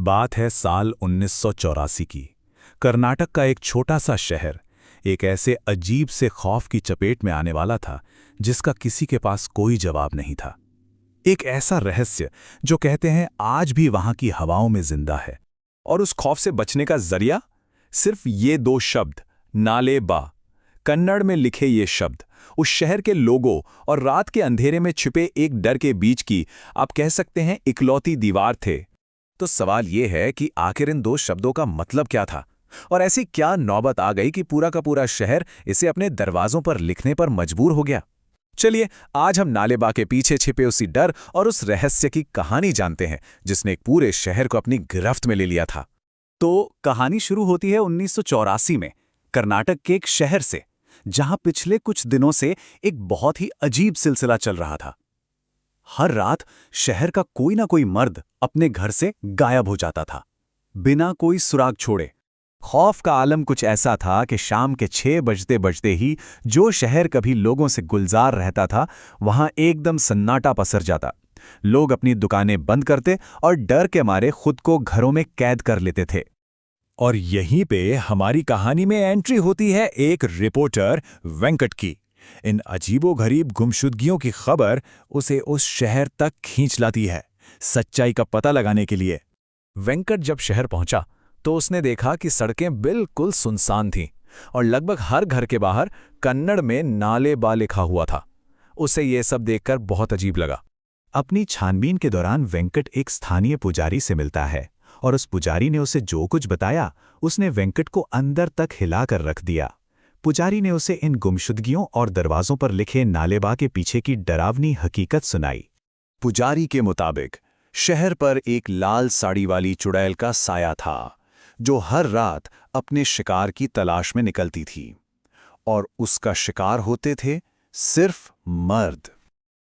बात है साल 1984 की। कर्नाटक का एक छोटा सा शहर एक ऐसे अजीब से खौफ की चपेट में आने वाला था जिसका किसी के पास कोई जवाब नहीं था। एक ऐसा रहस्य जो कहते हैं आज भी वहां की हवाओं में जिंदा है। और उस खौफ से बचने का जरिया सिर्फ ये दो शब्द, नाले बा। कन्नड़ में लिखे ये शब्द उस शहर के लोगों और रात के अंधेरे में छिपे एक डर के बीच की, आप कह सकते हैं, इकलौती दीवार थे। तो सवाल ये है कि आखिर इन दो शब्दों का मतलब क्या था, और ऐसी क्या नौबत आ गई कि पूरा का पूरा शहर इसे अपने दरवाजों पर लिखने पर मजबूर हो गया। चलिए आज हम नालेबा के पीछे छिपे उसी डर और उस रहस्य की कहानी जानते हैं जिसने एक पूरे शहर को अपनी गिरफ्त में ले लिया था। तो कहानी शुरू होती है 1984 में कर्नाटक के एक शहर से, जहां पिछले कुछ दिनों से एक बहुत ही अजीब सिलसिला चल रहा था। हर रात शहर का कोई ना कोई मर्द अपने घर से गायब हो जाता था, बिना कोई सुराग छोड़े। खौफ का आलम कुछ ऐसा था कि शाम के 6 बजते बजते ही जो शहर कभी लोगों से गुलजार रहता था, वहां एकदम सन्नाटा पसर जाता। लोग अपनी दुकानें बंद करते और डर के मारे खुद को घरों में कैद कर लेते थे। और यहीं पे हमारी कहानी में एंट्री होती है एक रिपोर्टर वेंकट की। इन अजीबोगरीब गुमशुदगियों की खबर उसे उस शहर तक खींच लाती है, सच्चाई का पता लगाने के लिए। वेंकट जब शहर पहुंचा तो उसने देखा कि सड़कें बिल्कुल सुनसान थीं और लगभग हर घर के बाहर कन्नड़ में नालेबा लिखा हुआ था। उसे ये सब देखकर बहुत अजीब लगा। अपनी छानबीन के दौरान वेंकट एक स्थानीय पुजारी से मिलता है और उस पुजारी ने उसे जो कुछ बताया उसने वेंकट को अंदर तक हिलाकर रख दिया। पुजारी ने उसे इन गुमशुदगियों और दरवाजों पर लिखे नालेबा के पीछे की डरावनी हकीकत सुनाई। पुजारी के मुताबिक शहर पर एक लाल साड़ी वाली चुड़ैल का साया था जो हर रात अपने शिकार की तलाश में निकलती थी, और उसका शिकार होते थे सिर्फ मर्द।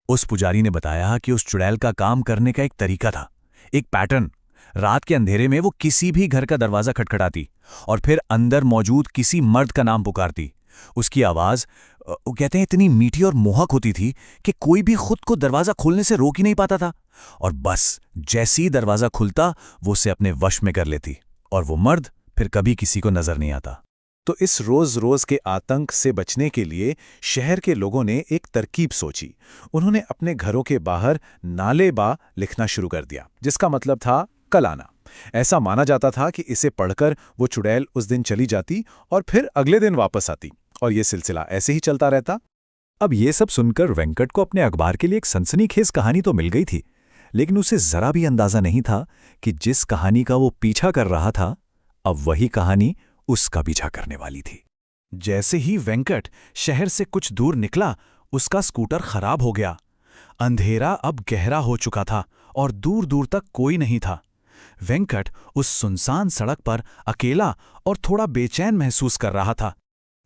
उस पुजारी ने बताया कि उस चुड़ैल का काम करने का एक तरीका था, एक पैटर्न। रात के अंधेरे में वो किसी भी घर का दरवाजा खटखटाती और फिर अंदर मौजूद किसी मर्द का नाम पुकारती। उसकी आवाज, वो कहते हैं, इतनी मीठी और मोहक होती थी कि कोई भी खुद को दरवाजा खोलने से रोक ही नहीं पाता था। और बस जैसे ही दरवाजा खुलता वो उसे अपने वश में कर लेती और वो मर्द फिर कभी किसी को नजर नहीं आता। तो इस रोज रोज के आतंक से बचने के लिए शहर के लोगों ने एक तरकीब सोची। उन्होंने अपने घरों के बाहर नालेबा लिखना शुरू कर दिया, जिसका मतलब था कल आना। ऐसा माना जाता था कि इसे पढ़कर वो चुड़ैल उस दिन चली जाती और फिर अगले दिन वापस आती, और ये सिलसिला ऐसे ही चलता रहता। अब ये सब सुनकर वेंकट को अपने अखबार के लिए एक सनसनीखेज कहानी तो मिल गई थी, लेकिन उसे जरा भी अंदाजा नहीं था कि जिस कहानी का वो पीछा कर रहा था, अब वही कहानी उसका पीछा करने वाली थी। जैसे ही वेंकट शहर से कुछ दूर निकला, उसका स्कूटर खराब हो गया। अंधेरा अब गहरा हो चुका था और दूर दूर तक कोई नहीं था। वेंकट उस सुनसान सड़क पर अकेला और थोड़ा बेचैन महसूस कर रहा था।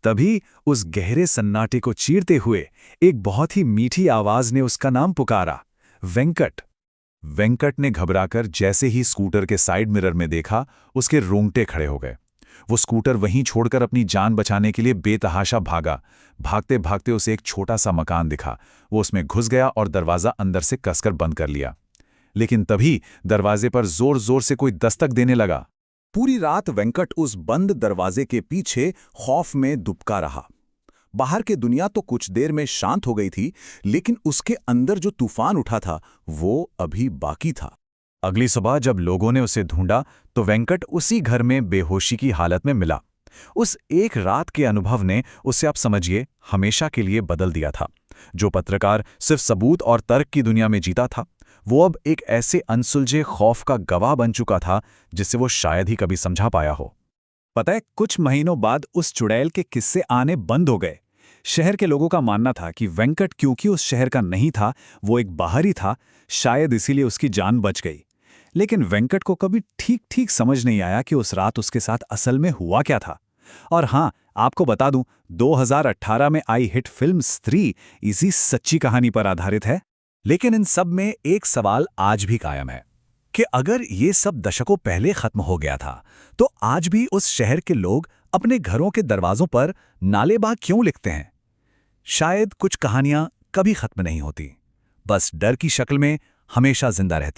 तभी उस गहरे सन्नाटे को चीरते हुए एक बहुत ही मीठी आवाज ने उसका नाम पुकारा, वेंकट। वेंकट ने घबराकर जैसे ही स्कूटर के साइड मिरर में देखा, उसके रोंगटे खड़े हो गए। वो स्कूटर वहीं छोड़कर अपनी जान बचाने के लिए बेतहाशा भागा। भागते भागते उसे एक छोटा सा मकान दिखा। वो उसमें घुस गया और दरवाजा अंदर से कसकर बंद कर लिया। लेकिन तभी दरवाजे पर जोर जोर से कोई दस्तक देने लगा। पूरी रात वेंकट उस बंद दरवाजे के पीछे खौफ में दुबका रहा। बाहर की दुनिया तो कुछ देर में शांत हो गई थी, लेकिन उसके अंदर जो तूफान उठा था वो अभी बाकी था। अगली सुबह जब लोगों ने उसे ढूंढा तो वेंकट उसी घर में बेहोशी की हालत में मिला। उस एक रात के अनुभव ने उसे, आप समझिए, हमेशा के लिए बदल दिया था। जो पत्रकार सिर्फ सबूत और तर्क की दुनिया में जीता था, वो अब एक ऐसे अनसुलझे खौफ का गवाह बन चुका था जिसे वो शायद ही कभी समझा पाया हो। पता है, कुछ महीनों बाद उस चुड़ैल के किस्से आने बंद हो गए। शहर के लोगों का मानना था कि वेंकट क्योंकि उस शहर का नहीं था, वो एक बाहरी था, शायद इसीलिए उसकी जान बच गई। लेकिन वेंकट को कभी ठीक ठीक समझ नहीं आया कि उस रात उसके साथ असल में हुआ क्या था। और हाँ, आपको बता दूं, 2018 में आई हिट फिल्म स्त्री इसी सच्ची कहानी पर आधारित है। लेकिन इन सब में एक सवाल आज भी कायम है कि अगर ये सब दशकों पहले खत्म हो गया था, तो आज भी उस शहर के लोग अपने घरों के दरवाजों पर नालेबा क्यों लिखते हैं? शायद कुछ कहानियां कभी खत्म नहीं होती, बस डर की शक्ल में हमेशा जिंदा रहती।